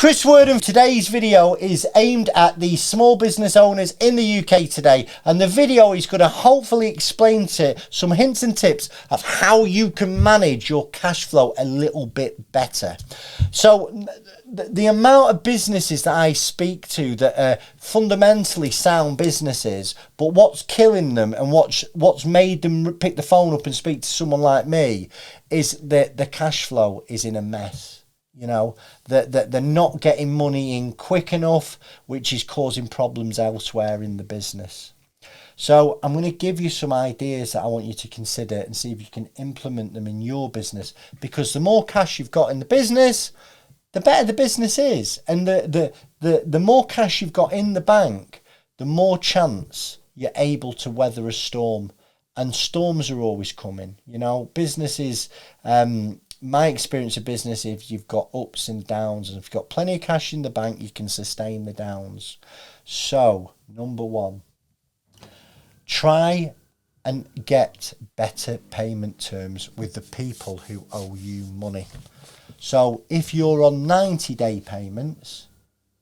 Chris Worden, today's video is aimed at the small business owners in the UK today, and the video is going to hopefully explain to some hints and tips of how you can manage your cash flow a little bit better. So the amount of businesses that I speak to that are fundamentally sound businesses, but what's killing them and what's made them pick the phone up and speak to someone like me is that the cash flow is in a mess. You know, that they're not getting money in quick enough, which is causing problems elsewhere in the business. So I'm going to give you some ideas that I want you to consider and see if you can implement them in your business, because the more cash you've got in the business, the better the business is. And the more cash you've got in the bank, the more chance you're able to weather a storm. And storms are always coming. You know, businesses, my experience of business, if you've got ups and downs, and if you've got plenty of cash in the bank, you can sustain the downs. So, number one, try and get better payment terms with the people who owe you money. So, if you're on 90-day payments,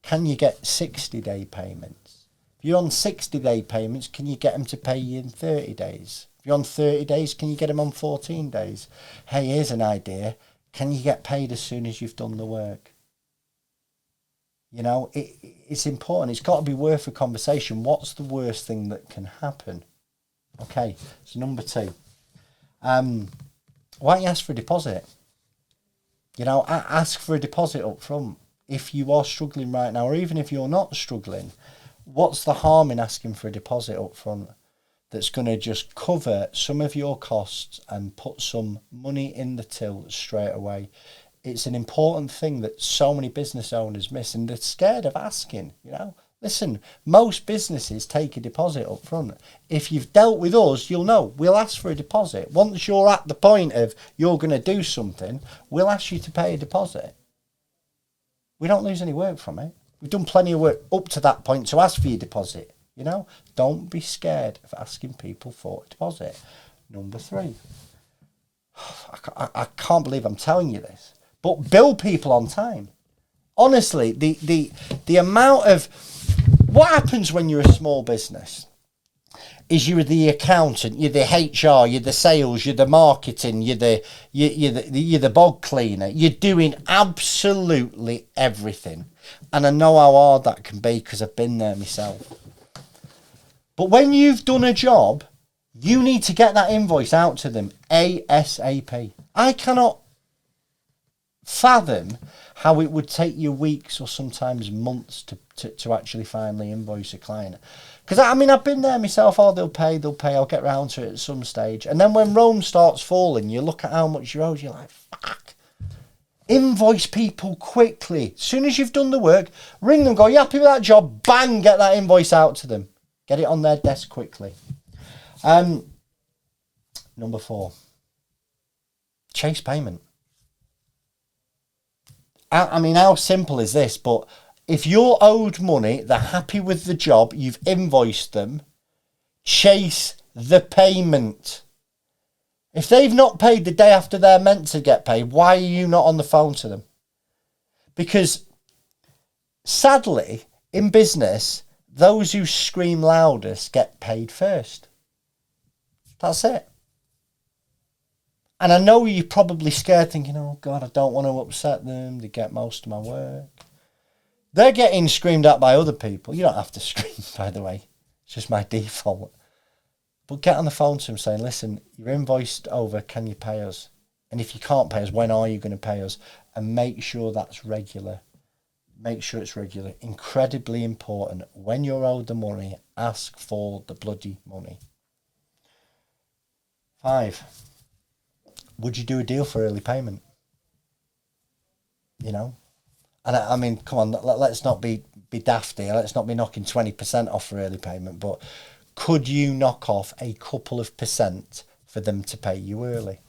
can you get 60-day payments? If you're on 60-day payments, can you get them to pay you in 30 days? If you're on 30 days, can you get them on 14 days? Hey, here's an idea. Can you get paid as soon as you've done the work? You know, it's important. It's got to be worth a conversation. What's the worst thing that can happen? Okay, so number two. Why don't you ask for a deposit? You know, ask for a deposit up front. If you are struggling right now, or even if you're not struggling, what's the harm in asking for a deposit up front that's going to just cover some of your costs and put some money in the till straight away? It's an important thing that so many business owners miss, and they're scared of asking. You know, listen, most businesses take a deposit up front. If you've dealt with us, you'll know we'll ask for a deposit. Once you're at the point of you're going to do something, we'll ask you to pay a deposit. We don't lose any work from it. We've done plenty of work up to that point to ask for your deposit. You know, don't be scared of asking people for a deposit. Number three, I can't believe I'm telling you this, but bill people on time. Honestly, the amount of what happens when you're a small business is you're the accountant, you're the HR, you're the sales, you're the marketing, you're the bog cleaner. You're doing absolutely everything, and I know how hard that can be because I've been there myself. But when you've done a job, you need to get that invoice out to them ASAP. I cannot fathom how it would take you weeks or sometimes months to actually finally invoice a client. Because, I mean, I've been there myself. Oh, they'll pay, I'll get round to it at some stage. And then when Rome starts falling, you look at how much you owe, you're like, fuck. Invoice people quickly. As soon as you've done the work, ring them, go, you happy with that job? Bang, get that invoice out to them. Get it on their desk quickly. Number four, chase payment. I mean, how simple is this? But if you're owed money, they're happy with the job, you've invoiced them, chase the payment. If they've not paid the day after they're meant to get paid, why are you not on the phone to them? Because sadly, in business, those who scream loudest get paid first. That's it. And I know you're probably scared, thinking, oh God, I don't want to upset them. They get most of my work. They're getting screamed at by other people. You don't have to scream, by the way. It's just my default. But get on the phone to them saying, listen, you're invoiced over, can you pay us? And if you can't pay us, when are you going to pay us? And make sure that's regular. Make sure it's regular. Incredibly important. When you're owed the money, ask for the bloody money. 5, would you do a deal for early payment? You know? And I mean, come on, let's not be daft here. Let's not be knocking 20% off for early payment. But could you knock off a couple of percent for them to pay you early?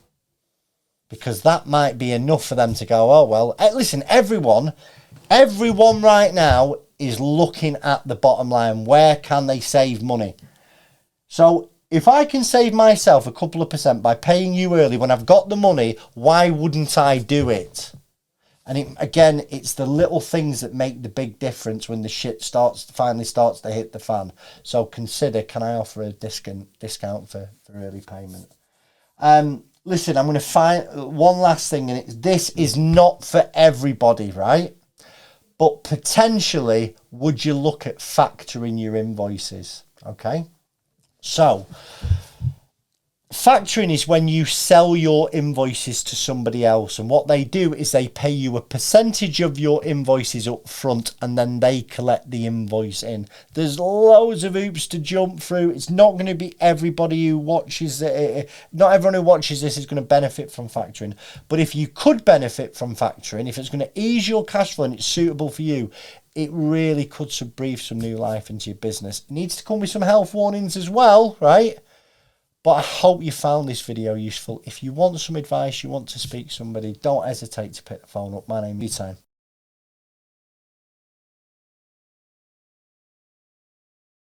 Because that might be enough for them to go, oh, well, listen, everyone right now is looking at the bottom line. Where can they save money? So if I can save myself a couple of percent by paying you early when I've got the money, why wouldn't I do it? And again, it's the little things that make the big difference when the shit finally starts to hit the fan. So consider, can I offer a discount for early payment? Listen, I'm going to find one last thing, and this is not for everybody, right? But potentially, would you look at factoring your invoices? Okay. So, factoring is when you sell your invoices to somebody else, and what they do is they pay you a percentage of your invoices up front, and then they collect the invoice in. There's loads of hoops to jump through. It's not going to be everybody who watches it. Not everyone who watches this is going to benefit from factoring, but if you could benefit from factoring, if it's going to ease your cash flow and it's suitable for you, it really could breathe some new life into your business. It needs to come with some health warnings as well, right? But I hope you found this video useful. If you want some advice, you want to speak to somebody, don't hesitate to pick the phone up. My name is Time.